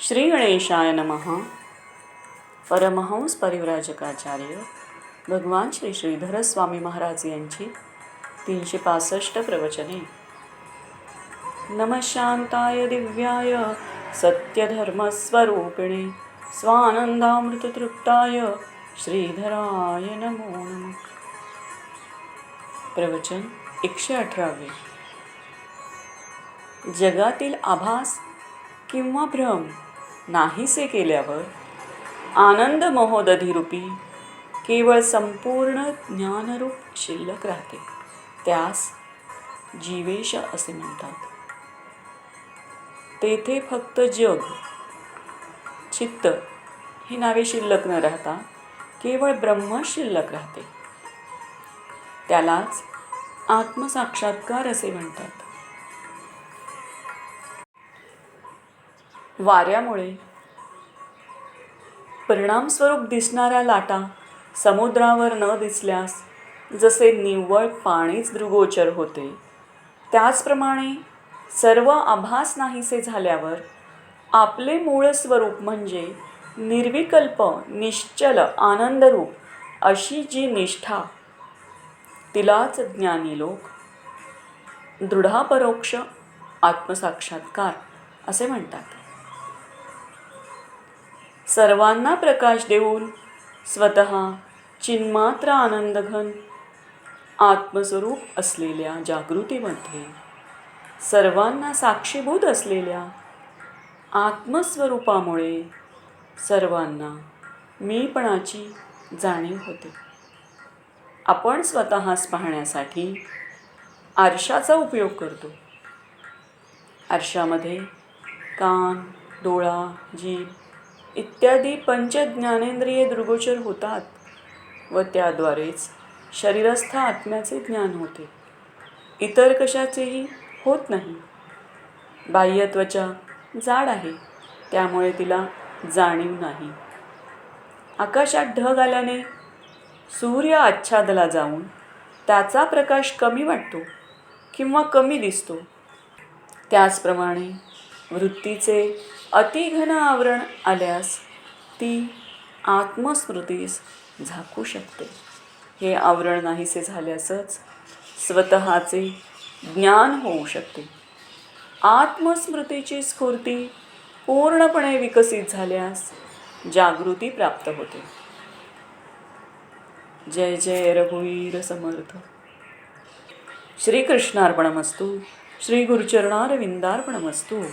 श्री गणेशाय नमः. परमहंस परिव्राजकाचार्य भगवान श्री श्रीधर स्वामी महाराज यांची 365 प्रवचने. नमः शांताय दिव्याय सत्यधर्मस्वरूपिणे स्वानंदामृततृप्ताय श्रीधराय नमो नमः. प्रवचन 118. जगातील आभास किंवा भ्रम नाहीसे केल्यावर आनंद महोदधीरूपी केवळ संपूर्ण ज्ञानरूप शिल्लक राहते. त्यास जीवेश असे म्हणतात. तेथे फक्त जग, चित्त ही नावे शिल्लक न राहता केवळ ब्रह्म शिल्लक राहते. त्यालाच आत्मसाक्षात्कार असे म्हणतात. वाऱ्यामुळे परिणामस्वरूप दिसणाऱ्या लाटा समुद्रावर न दिसल्यास जसे निव्वळ पाणीच दृग्गोचर होते, त्याचप्रमाणे सर्व आभास नाहीसे झाल्यावर आपले मूळ स्वरूप म्हणजे निर्विकल्प निश्चल आनंदरूप अशी जी निष्ठा, तिलाच ज्ञानी लोक दृढापरोक्ष आत्मसाक्षात्कार असे म्हणतात. सर्वांना प्रकाश देऊन स्वतः चिन्मात्र आनंदघन आत्मस्वरूप असलेल्या जागृतीमध्ये सर्वांना साक्षीभूत असलेल्या आत्मस्वरूपामुळे सर्वांना मीपणाची जाणीव होते. आपण स्वतःस पाहण्यासाठी आरशाचा उपयोग करतो. आरशामध्ये कान, डोळा, जीभ इत्यादी पंचज्ञानेंद्रिये दृग्गोचर होतात व त्याद्वारेच शरीरस्थ आत्म्याचे ज्ञान होते. इतर कशाचेही होत नाही. बाह्य त्वचा जाड आहे, त्यामुळे तिला जाणीव नाही. आकाशात ढग आल्याने सूर्य आच्छादला जाऊन त्याचा प्रकाश कमी वाटतो किंवा कमी दिसतो. त्याचप्रमाणे वृत्तीचे अतिघन आवरण आल्यास ती आत्मस्मृतीस झाकू शकते. हे आवरण नाहीसे झाल्यासच स्वतःचे ज्ञान होऊ शकते. आत्मस्मृतीची स्फूर्ती पूर्णपणे विकसित झाल्यास जागृती प्राप्त होते. जय जय रघुवीर समर्थ. श्रीकृष्णार्पणमस्तु. श्री गुरुचरणारविंदार्पणमस्तु.